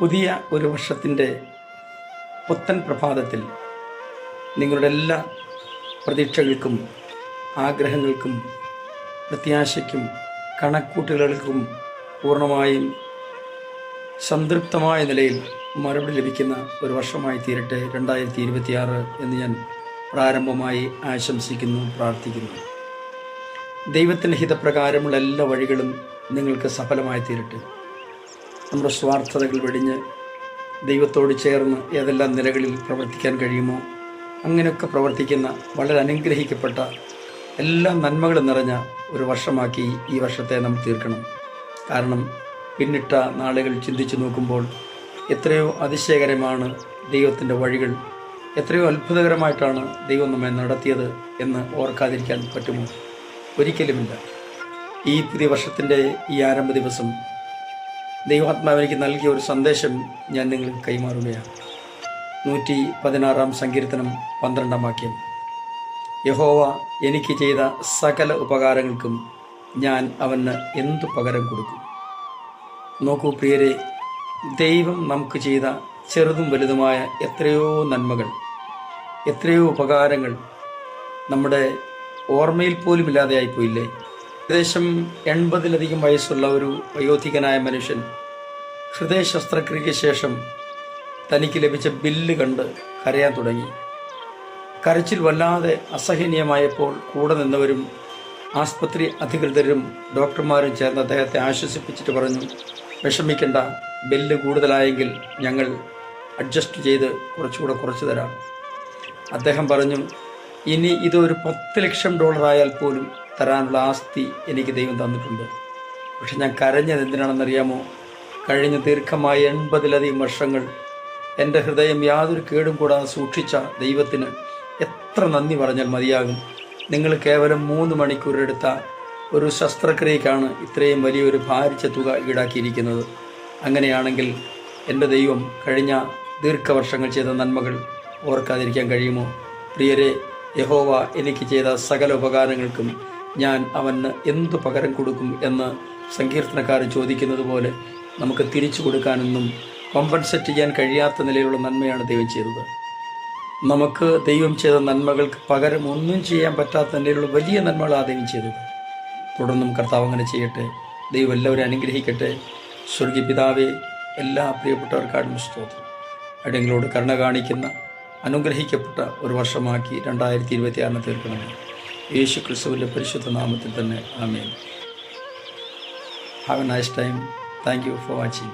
പുതിയ ഒരു വർഷത്തിൻ്റെ പുത്തൻ പ്രഭാതത്തിൽ നിങ്ങളുടെ എല്ലാ പ്രതീക്ഷകൾക്കും ആഗ്രഹങ്ങൾക്കും പ്രത്യാശയ്ക്കും കണക്കൂട്ടലുകൾക്കും പൂർണ്ണമായും സംതൃപ്തമായ നിലയിൽ മറുപടി ലഭിക്കുന്ന ഒരു വർഷമായി തീരട്ടെ 2026 എന്ന് ഞാൻ പ്രാരംഭമായി ആശംസിക്കുന്നു, പ്രാർത്ഥിക്കുന്നു. ദൈവത്തിൻ്റെ ഹിതപ്രകാരമുള്ള എല്ലാ വഴികളും നിങ്ങൾക്ക് സഫലമായി തീരട്ടെ. നമ്മുടെ സ്വാർത്ഥതകൾ വെടിഞ്ഞ് ദൈവത്തോട് ചേർന്ന് ഏതെല്ലാം നിലകളിൽ പ്രവർത്തിക്കാൻ കഴിയുമോ അങ്ങനെയൊക്കെ പ്രവർത്തിക്കുന്ന വളരെ അനുഗ്രഹിക്കപ്പെട്ട എല്ലാ നന്മകളും നിറഞ്ഞ ഒരു വർഷമാക്കി ഈ വർഷത്തെ നാം തീർക്കണം. കാരണം പിന്നിട്ട നാളുകൾ ചിന്തിച്ചു നോക്കുമ്പോൾ എത്രയോ അതിശയകരമാണ് ദൈവത്തിൻ്റെ വഴികൾ, എത്രയോ അത്ഭുതകരമായിട്ടാണ് ദൈവം നമ്മെ നടത്തിയത് എന്ന് ഓർക്കാതിരിക്കാൻ പറ്റുമോ? ഒരിക്കലുമില്ല. ഈ പുതിയ വർഷത്തിൻ്റെ ഈ ആരംഭ ദിവസം ദൈവാത്മാവ് എനിക്ക് നൽകിയ ഒരു സന്ദേശം ഞാൻ നിങ്ങൾക്ക് കൈമാറുകയാണ്. 116 സങ്കീർത്തനം 12 വാക്യം. യഹോവ എനിക്ക് ചെയ്ത സകല ഉപകാരങ്ങൾക്കും ഞാൻ അവന് എന്തു പകരം കൊടുക്കും? നോക്കൂ പ്രിയരെ, ദൈവം നമുക്ക് ചെയ്ത ചെറുതും വലുതുമായ എത്രയോ നന്മകൾ, എത്രയോ ഉപകാരങ്ങൾ നമ്മുടെ ഓർമ്മയിൽ പോലും ഇല്ലാതെയായിപ്പോയില്ലേ? ഏകദേശം 80-ലധികം വയസ്സുള്ള ഒരു വയോധികനായ മനുഷ്യൻ ഹൃദയ ശസ്ത്രക്രിയയ്ക്ക് ശേഷം തനിക്ക് ലഭിച്ച ബില്ല് കണ്ട് കരയാൻ തുടങ്ങി. കരച്ചിൽ വല്ലാതെ അസഹനീയമായപ്പോൾ കൂടെ നിന്നവരും ആസ്പത്രി അധികൃതരും ഡോക്ടർമാരും ചേർന്ന് അദ്ദേഹത്തെ ആശ്വസിപ്പിച്ചിട്ട് പറഞ്ഞു, വിഷമിക്കേണ്ട, ബില്ല് കൂടുതലായെങ്കിൽ ഞങ്ങൾ അഡ്ജസ്റ്റ് ചെയ്ത് കുറച്ചുകൂടെ കുറച്ചു തരാം. അദ്ദേഹം പറഞ്ഞു, ഇനി ഇതൊരു $10 ലക്ഷം ആയാൽ പോലും തരാനുള്ള ആസ്തി എനിക്ക് ദൈവം തന്നിട്ടുണ്ട്. പക്ഷെ ഞാൻ കരഞ്ഞത് എന്തിനാണെന്നറിയാമോ? കഴിഞ്ഞ ദീർഘമായ 80-ലധികം വർഷങ്ങൾ എൻ്റെ ഹൃദയം യാതൊരു കേടും കൂടാതെ സൂക്ഷിച്ച ദൈവത്തിന് എത്ര നന്ദി പറഞ്ഞാൽ മതിയാകും. നിങ്ങൾ കേവലം 3 മണിക്കൂറെടുത്ത ഒരു ശസ്ത്രക്രിയക്കാണ് ഇത്രയും വലിയൊരു ഭാരിച്ച തുക ഈടാക്കിയിരിക്കുന്നത്. അങ്ങനെയാണെങ്കിൽ എൻ്റെ ദൈവം കഴിഞ്ഞ ദീർഘവർഷങ്ങൾ ചെയ്ത നന്മകൾ ഓർക്കാതിരിക്കാൻ കഴിയുമോ? പ്രിയരെ, യഹോവ എനിക്ക് ചെയ്ത സകല ഉപകാരങ്ങൾക്കും ഞാൻ അവന് എന്തു പകരം കൊടുക്കും എന്ന് സങ്കീർത്തനക്കാരൻ ചോദിക്കുന്നത് പോലെ നമുക്ക് തിരിച്ചു കൊടുക്കാനൊന്നും കോമ്പൻസേറ്റ് ചെയ്യാൻ കഴിയാത്ത നിലയിലുള്ള നന്മയാണ് ദൈവം ചെയ്തത്. നമുക്ക് ദൈവം ചെയ്ത നന്മകൾക്ക് പകരം ഒന്നും ചെയ്യാൻ പറ്റാത്ത നിലയിലുള്ള വലിയ നന്മകളാണ് ദൈവം ചെയ്തത്. തുടർന്നും കർത്താവ് അങ്ങനെ ചെയ്യട്ടെ. ദൈവം എല്ലാവരും അനുഗ്രഹിക്കട്ടെ. സ്വർഗീയ പിതാവേ, എല്ലാ പ്രിയപ്പെട്ടവർക്കാടും സ്തോത്രം. അടിയങ്ങളോട് കരുണ കാണിക്കുന്ന അനുഗ്രഹിക്കപ്പെട്ട ഒരു വർഷമാക്കി 2026 തീർക്കണമേ. യേശു ക്രിസ്തുവിൻ്റെ പരിശുദ്ധ നാമത്തിൽ തന്നെ ആമേൻ. Have a nice time. Thank you for watching.